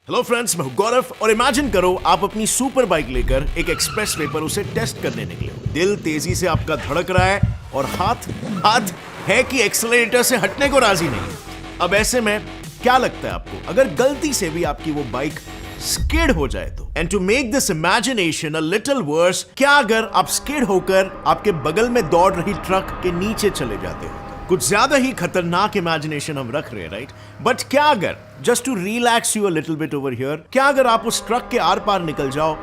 Hello friends, मैं हूं गौरव और इमेजिन करो आप अपनी सुपर बाइक लेकर एक एक्सप्रेसवे पर उसे टेस्ट करने निकले हो। दिल तेजी से आपका धड़क रहा है और हाथ है कि एक्सेलरेटर से हटने को राजी नहीं है। अब ऐसे में क्या लगता है आपको, अगर गलती से भी आपकी वो बाइक स्किड हो जाए तो? And to make this imagination a little worse, क्या अगर आप स्किड होकर आपके बगल में दौड़ रही ट्रक के नीचे चले जाते हो? कुछ ज्यादा ही खतरनाक इमेजिनेशन हम रख रहे हैं, राइट? बट क्या अगर, just to relax you a little bit over here, क्या अगर आप उस ट्रक के आर पार निकल जाओ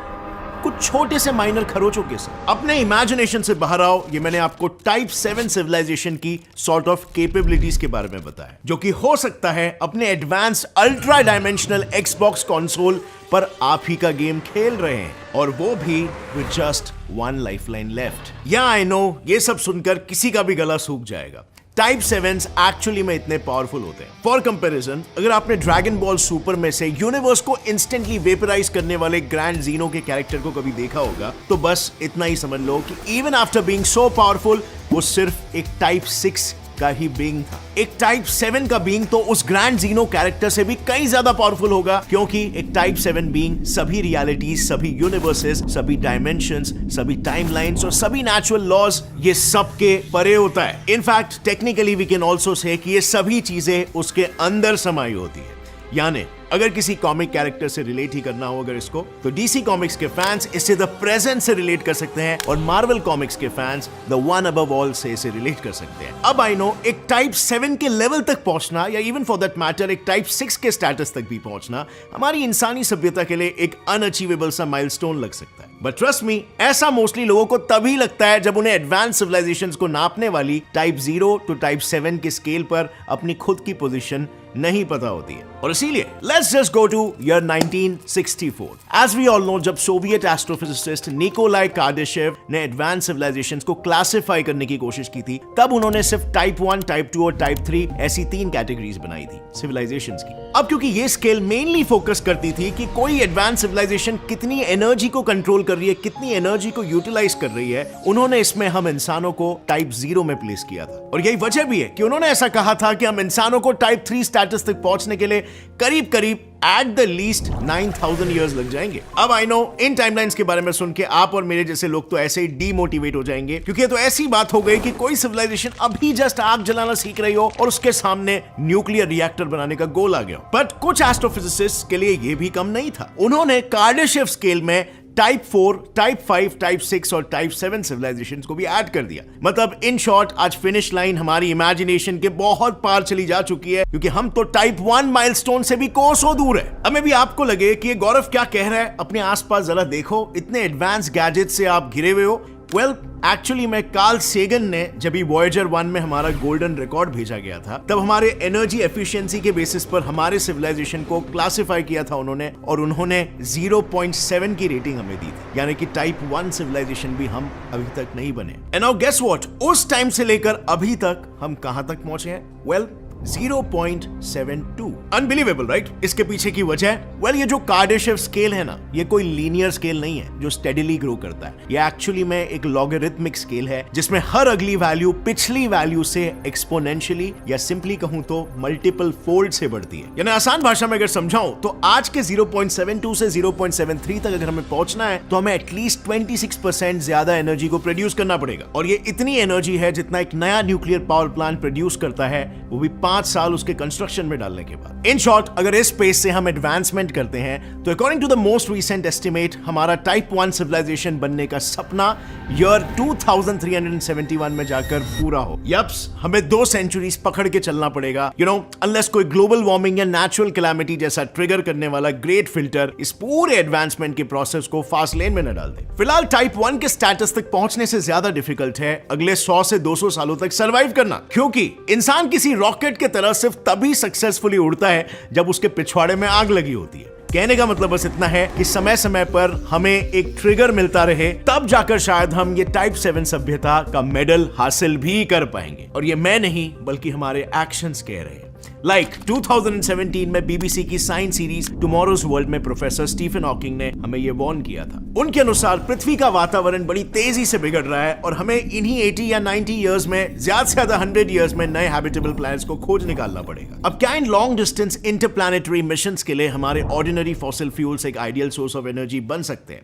कुछ छोटे से माइनर खरोचों के साथ? अपने इमेजिनेशन से बाहर आओ। ये मैंने आपको टाइप 7 सिविलाइजेशन की सॉर्ट ऑफ कैपेबिलिटीज के बारे में बताया, जो कि हो सकता है अपने advance ultra dimensional Xbox console पर आप ही का गेम खेल रहे हैं, और वो भी with just one lifeline left. या आई नो, ये सब सुनकर किसी का भी गला सूख जाएगा। टाइप 7s एक्चुअली में इतने पावरफुल होते हैं। फॉर कंपैरिजन, अगर आपने ड्रैगन बॉल सुपर में से यूनिवर्स को इंस्टेंटली वेपराइज करने वाले ग्रैंड जीनो के कैरेक्टर को कभी देखा होगा, तो बस इतना ही समझ लो कि even after being so powerful, वो सिर्फ एक टाइप 6 का ही बीइंग था। एक टाइप 7 का बीइंग तो उस ग्रैंड जीनो कैरेक्टर से भी कई ज्यादा पावरफुल होगा, क्योंकि एक टाइप 7 बीइंग सभी रियलिटीज, सभी यूनिवर्सेस, सभी डायमेंशंस, सभी टाइमलाइंस और सभी नेचुरल लॉज, ये सब के परे होता है। In fact technically we can also say कि ये सभी चीजें उसके अंदर समाई होती है। यानी अगर किसी कॉमिक कैरेक्टर से रिलेट ही करना हो अगर इसको, तो डीसी कॉमिक्स के फैंस इससे द प्रेजेंट से रिलेट कर सकते हैं, और मार्वल कॉमिक्स के fans the one above all से इसे रिलेट कर सकते हैं। अब आई नो, एक टाइप 7 के लेवल तक पहुंचना, या इवन फॉर दैट मैटर एक टाइप 6 के स्टेटस तक भी पहुंचना, हमारी इंसानी सभ्यता के लिए एक अनअचीवेबल सा माइलस्टोन लग सकता है। बट ट्रस्ट मी, ऐसा मोस्टली लोगों को तभी लगता है जब उन्हें एडवांस सिविलाइजेशंस को नापने वाली टाइप 0 टू टाइप 7 के स्केल पर अपनी खुद की पोजीशन नहीं पता होती है। और इसीलिए let's just go to year 1964। As we all know, जब सोवियत एस्ट्रोफिजिसिस्ट निकोलाई कार्डेशेव ने एडवांस सिविलाइजेशंस को क्लासिफाई करने की कोशिश की थी, तब उन्होंने सिर्फ टाइप 1, टाइप 2 और टाइप 3 ऐसी 3 कैटेगरीज बनाई थी सिविलाइजेशंस की। अब क्योंकि ये स्केल मेनली फोकस करती थी कि कोई एडवांस सिविलाइजेशन कितनी एनर्जी को कंट्रोल कर रही है, कितनी एनर्जी को यूटिलाइज कर रही है, उन्होंने इसमें हम इंसानों को टाइप 0 में प्लेस किया था। और यही वजह भी है कि उन्होंने ऐसा कहा था कि हम इंसानों को टाइप 3 स्टेटस तक पहुंचने के लिए करीब करीब एट द लीस्ट 9000 इयर्स लग जाएंगे। अब आई नो, इन टाइमलाइंस के बारे में सुन के आप और मेरे जैसे लोग तो ऐसे ही डीमोटिवेट हो जाएंगे, क्योंकि ये तो ऐसी बात हो गई कि कोई सिविलाइजेशन अभी जस्ट आग जलाना सीख रही हो और उसके सामने न्यूक्लियर रिएक्टर बनाने का गोल आ गया। बट कुछ एस्ट्रोफिजिसिस्ट्स के लिए ये भी कम नहीं था। उन्होंने कार्डेशेव स्केल में टाइप 4, टाइप 5, टाइप 6 और टाइप 7 सिविलाइजेशंस को भी ऐड कर दिया। मतलब इन शॉर्ट, आज फिनिश लाइन हमारी इमेजिनेशन के बहुत पार चली जा चुकी है, क्योंकि हम तो टाइप 1 माइलस्टोन से भी कोसों दूर है। अब भी आपको लगे कि ये गौरव क्या कह रहा है, अपने आसपास जरा देखो, इतने एडवांस गैजेट से आप घिरे हुए हो। वेल, एक्चुअली में कार्ल सेगन ने जब वॉयेजर 1 में हमारा गोल्डन रिकॉर्ड भेजा गया था, तब हमारे एनर्जी एफिशिएंसी के बेसिस पर हमारे सिविलाइजेशन को क्लासिफाई किया था उन्होंने, और उन्होंने 0.7 की रेटिंग हमें दी थी। यानी कि टाइप 1 सिविलाइजेशन भी हम अभी तक नहीं बने। एंड नाउ गेस व्हाट, उस टाइम से लेकर अभी तक हम कहां तक पहुंचे हैं? वेल, 0.72। Unbelievable, right? इसके पीछे की वजह, वेल, ये जो कार्डेशेव स्केल है ना, ये कोई लीनियर स्केल नहीं है जो स्टेडिली ग्रो करता है। ये एक्चुअली में एक लॉगरिथमिक स्केल है, जिसमें हर अगली वैल्यू पिछली वैल्यू से एक्सपोनेंशियली, या सिंपली कहूं तो मल्टीपल फोल्ड से बढ़ती है। यानी आसान भाषा में अगर समझाऊं तो आज के 0.72 से 0.73 तक अगर हमें पहुंचना है, तो हमें एटलीस्ट 26% ज्यादा एनर्जी को प्रोड्यूस करना पड़ेगा। और ये इतनी एनर्जी है जितना एक नया न्यूक्लियर पावर प्लांट प्रोड्यूस करता है, वो भी 5 साल उसके कंस्ट्रक्शन में डालने के बाद। इन शॉर्ट, अगर इस स्पेस से हम एडवांसमेंट करते हैं, तो according to the most recent estimate, हमारा टाइप 1 सिविलाइजेशन बनने का सपना ईयर 2371 में जाकर पूरा हो। यप्स, हमें 2 सेंचुरीज पकड़ के चलना पड़ेगा, यू नो, अनलेस कोई ग्लोबल वार्मिंग या नेचुरल कैलामिटी जैसा ट्रिगर करने वाला ग्रेट फिल्टर इस पूरे एडवांसमेंट के प्रोसेस को फास्ट लेन में न डाल दे। फिलहाल टाइप 1 के स्टेटस तक पहुंचने से ज्यादा डिफिकल्ट है अगले 100 से 200 सालों तक सर्वाइव करना, क्योंकि इंसान किसी रॉकेट के तरह सिर्फ तभी सक्सेसफुली उड़ता है जब उसके पिछवाड़े में आग लगी होती है। कहने का मतलब बस इतना है कि समय समय पर हमें एक ट्रिगर मिलता रहे, तब जाकर शायद हम ये टाइप 7 सभ्यता का मेडल हासिल भी कर पाएंगे। और ये मैं नहीं, बल्कि हमारे एक्शंस कह रहे हैं। लाइक 2017 में बीबीसी की साइंस सीरीज टुमारोज वर्ल्ड में प्रोफेसर स्टीफन हॉकिंग ने हमें ये वार्न किया था। उनके अनुसार पृथ्वी का वातावरण बड़ी तेजी से बिगड़ रहा है और हमें इन्हीं 80 या 90 इयर्स में ज्यादा से ज्यादा 100 इयर्स में नए हैबिटेबल प्लैनेट्स को खोज निकालना पड़ेगा। अब क्या in long distance interplanetary missions के लिए हमारे ऑर्डिनरी फॉसिल फ्यूल्स एक आइडियल सोर्स ऑफ एनर्जी बन सकते हैं?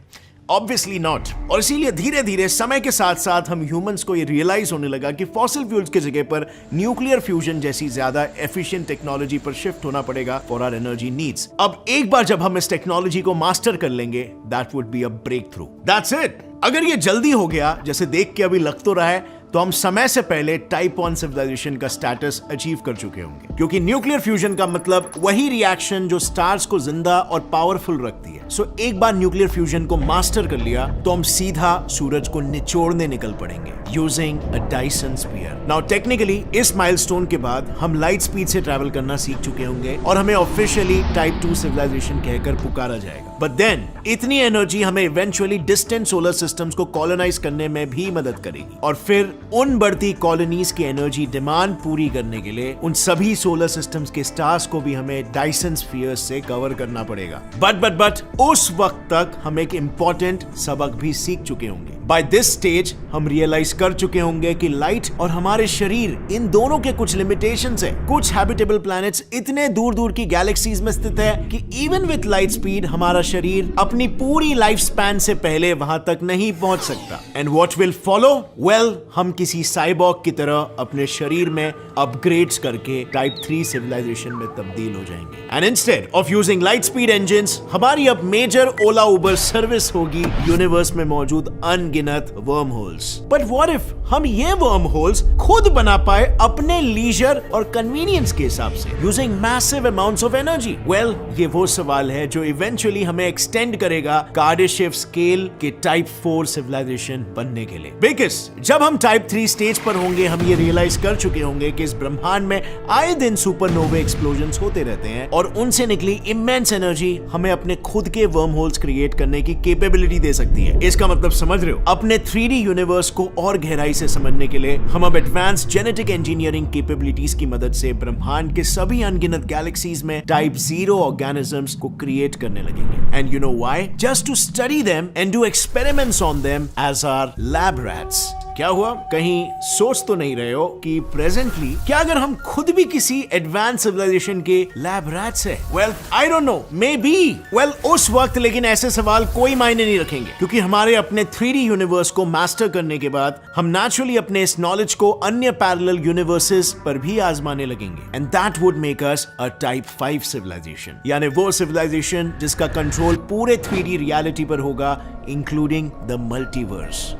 Obviously not. और इसीलिए धीरे धीरे समय के साथ साथ हम ह्यूमंस को ये रियलाइज होने लगा कि फॉसिल फ्यूल्स की जगह पर न्यूक्लियर फ्यूजन जैसी ज्यादा एफिशिएंट टेक्नोलॉजी पर शिफ्ट होना पड़ेगा फॉर आवर एनर्जी नीड्स। अब एक बार जब हम इस टेक्नोलॉजी को मास्टर कर लेंगे, that would be a breakthrough. That's it. अगर ये जल्दी हो गया, जैसे देख के अभी लग तो रहा है, तो हम समय से पहले टाइप 1 सिविलाइजेशन का स्टेटस अचीव कर चुके होंगे, क्योंकि न्यूक्लियर फ्यूजन का मतलब वही रिएक्शन जो स्टार्स को जिंदा और पावरफुल रखती है। सो एक बार न्यूक्लियर फ्यूजन को मास्टर कर लिया तो हम सीधा सूरज को निचोड़ने निकल पड़ेंगे using a Dyson sphere. Now technically इस माइलस्टोन के बाद हम लाइट स्पीड से ट्रैवल करना सीख चुके होंगे और हमें ऑफिशियली टाइप 2 सिविलाइजेशन कहकर पुकारा जाएगा। बट देन इतनी एनर्जी हमें इवेंचुअली डिस्टेंट सोलर सिस्टम्स को कॉलोनाइज करने में भी मदद करेगी और फिर उन बढ़ती कॉलोनीज की एनर्जी डिमांड पूरी करने के लिए उन सभी सोलर सिस्टम्स के स्टार्स को भी हमें डायसन स्फीयर्स से कवर करना पड़ेगा। बट उस वक्त तक हम एक इंपॉर्टेंट सबक भी सीख चुके होंगे। बाय दिस स्टेज हम रियलाइज कर चुके होंगे कि लाइट और हमारे शरीर, इन दोनों के कुछ लिमिटेशंस है। कुछ हैबिटेबल प्लैनेट्स इतने दूर दूर की गैलेक्सीज में स्थित है कि इवन विथ लाइट स्पीड हमारा शरीर अपनी पूरी लाइफ स्पैन से पहले वहां तक नहीं पहुंच सकता। And what will follow? Well, हम किसी साइबॉर्ग की तरह अपने शरीर में अपग्रेड्स करके टाइप 3 सिविलाइजेशन में तब्दील हो जाएंगे। And instead of using light speed engines, हमारी अब मेजर ओला उबर सर्विस होगी यूनिवर्स में मौजूद अनगिनत worm holes. But what if हम ये वर्म होल्स खुद बना पाए अपने लीजर और कन्वीनियंस के हिसाब से using massive amounts of energy? Well, ये वो सवाल है जो इवेंचुअली हमें एक्सटेंड करेगा कार्डाशेव स्केल के टाइप 4 सिविलाइजेशन बनने के लिए। बिकॉज़ जब हम टाइप 3 स्टेज पर होंगे, हम ये रियलाइज कर चुके होंगे कि इस ब्रह्मांड में आए दिन सुपरनोवे एक्सप्लोजन्स होते रहते हैं और उनसे निकली इमेंस एनर्जी हमें अपने खुद के वर्म होल्स क्रिएट करने की कैपेबिलिटी दे सकती है। इसका मतलब समझ रहे हो? अपने 3D यूनिवर्स को और गहराई से समझने के लिए हम अब एडवांस जेनेटिक इंजीनियरिंग कैपेबिलिटीज की मदद से ब्रह्मांड के सभी अनगिनत गैलेक्सीज में टाइप 0 ऑर्गेनिजम्स को क्रिएट करने लगेंगे। And you know why? Just to study them and do experiments on them as our lab rats. क्या हुआ? कहीं सोच तो नहीं रहे हो कि प्रेजेंटली क्या अगर हम खुद भी किसी एडवांस सिविलाइजेशन के लैब रैट्स हैं? Well, I don't know, may be. Well, उस वक्त लेकिन ऐसे सवाल कोई मायने नहीं रखेंगे, क्योंकि हमारे अपने 3D यूनिवर्स को मास्टर करने के बाद हम नेचुरली अपने इस नॉलेज को अन्य पैरेलल यूनिवर्सेस पर भी आजमाने लगेंगे। And that would make us a type 5 civilisation, यानी वो सिविलाइजेशन जिसका कंट्रोल पूरे 3D रियलिटी पर होगा, इंक्लूडिंग द मल्टीवर्स।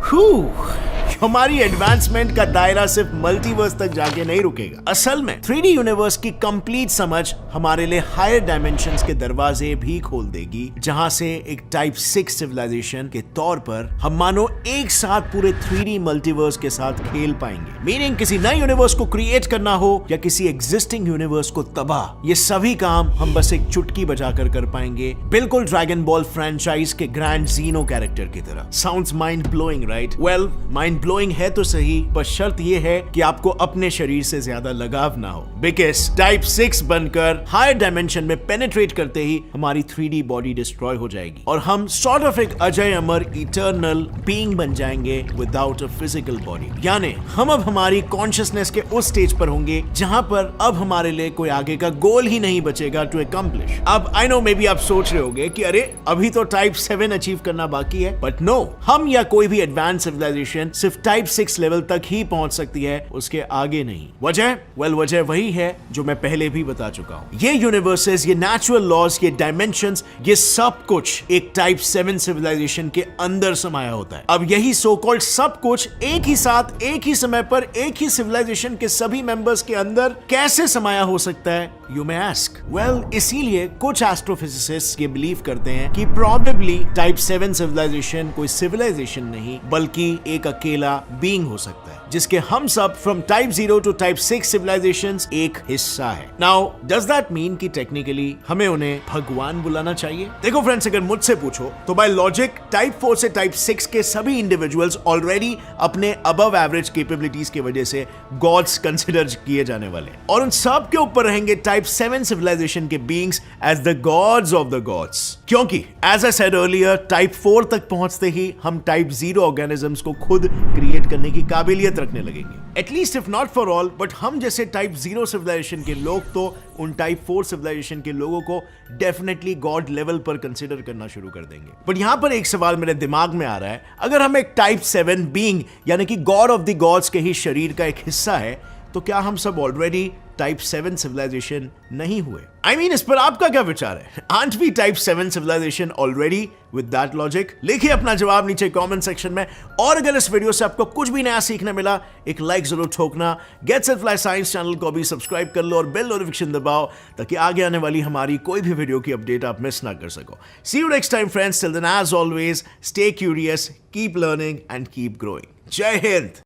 हमारी एडवांसमेंट का दायरा सिर्फ मल्टीवर्स तक जाके नहीं रुकेगा। असल में 3D यूनिवर्स की कंप्लीट समझ हमारे लिए हायर डायमेंशंस के दरवाजे भी खोल देगी, जहां से एक टाइप 6 सिविलाइजेशन के तौर पर हम मानो एक साथ पूरे 3D मल्टीवर्स के साथ खेल पाएंगे। मीनिंग किसी नए यूनिवर्स को क्रिएट करना हो या किसी एग्जिस्टिंग यूनिवर्स को तबाह, ये सभी काम हम बस एक चुटकी बजाकर कर पाएंगे, बिल्कुल ड्रैगन बॉल फ्रेंचाइज के ग्रैंड जीनो कैरेक्टर की तरह। Sounds mind blowing, right? Well, mind blowing है तो सही, पर शर्त यह है कि आपको अपने शरीर से ज्यादा लगाव ना हो। बिकॉज़ टाइप 6 बनकर हायर डायमेंशन में पेनिट्रेट करते ही हमारी 3D बॉडी डिस्ट्रॉय हो जाएगी और हम सॉर्ट ऑफ एक अजय अमर इटर्नल बीइंग बन जाएंगे विदाउट अ फिजिकल बॉडी। यानी हम अब हमारी कॉन्शियसनेस के उस स्टेज पर होंगे जहां पर अब हमारे लिए कोई आगे का गोल ही नहीं बचेगा टू अकम्प्लिश। अब आई नो, मे बी आप सोच रहे होंगे कि अरे अभी तो टाइप 7 अचीव करना बाकी है, बट नो, हम या कोई भी एडवांस सिविलाइजेशन सिर्फ टाइप 6 लेवल तक ही पहुंच सकती है, उसके आगे नहीं। वजह? वेल, वजह वही है जो मैं पहले भी बता चुका हूं। ये यूनिवर्सेस, ये नेचुरल लॉज, ये डायमेंशंस, ये सब कुछ एक टाइप 7 सिविलाइजेशन के अंदर समाया होता है। अब यही सो कॉल्ड सब कुछ एक ही साथ, एक ही समय पर, एक ही सिविलाइजेशन के सभी मेंबर्स के अंदर कैसे समाया हो सकता है, यू मे आस्क? वेल, इसीलिए कुछ एस्ट्रोफिजिसिस्ट्स ये बिलीव करते हैं कि प्रोबेबली टाइप 7 सिविलाइजेशन कोई सिविलाइजेशन नहीं बल्कि एक अकेला बीइंग हो सकता है, जिसके हम सब from type 0 to type 6 civilisations एक हिस्सा है। नाउ डज दैट मीन कि टेक्निकली हमें उन्हें भगवान बुलाना चाहिए? देखो फ्रेंड्स, अगर मुझसे पूछो तो बाय लॉजिक टाइप 4 से टाइप 6 के सभी इंडिविजुअल्स ऑलरेडी अपने अबव एवरेज कैपेबिलिटीज की वजह से गॉड्स कंसिडर किए जाने वाले, और उन सब के ऊपर रहेंगे टाइप 7 सिविलाइजेशन के beings as the gods of the gods. क्योंकि as I said earlier, type 4 तक पहुंचते ही हम टाइप 0 ऑर्गेनिजम्स को खुद क्रिएट करने की काबिलियत रखने लगेंगे। At least if not for all, but हम जैसे टाइप 0 सिविलाइजेशन के लोग तो उन टाइप 4 सिविलाइजेशन के लोगों को डेफिनेटली गॉड लेवल पर कंसिडर करना शुरू कर देंगे। बट यहां पर एक सवाल मेरे दिमाग में आ रहा है, अगर हम एक टाइप 7 बीइंग यानी कि गॉड ऑफ द गॉड्स के ही शरीर का एक हिस्सा है, तो क्या हम सब ऑलरेडी टाइप 7 सिविलाइजेशन नहीं हुए? I mean, इस पर आपका क्या विचार है? Aren't we type 7 civilization already with that logic? लिखिए अपना जवाब नीचे कमेंट सेक्शन में। और अगर इस वीडियो से आपको कुछ भी नया सीखने मिला, एक लाइक जरूर ठोकना। Gets it fly science channel को भी सब्सक्राइब कर लो और बेल नोटिफिकेशन दबाओ ताकि आगे आने वाली हमारी कोई भी वीडियो की अपडेट आप मिस ना कर सको। See you next time friends. Till then, as always, stay curious, keep learning and keep growing. जय हिंद।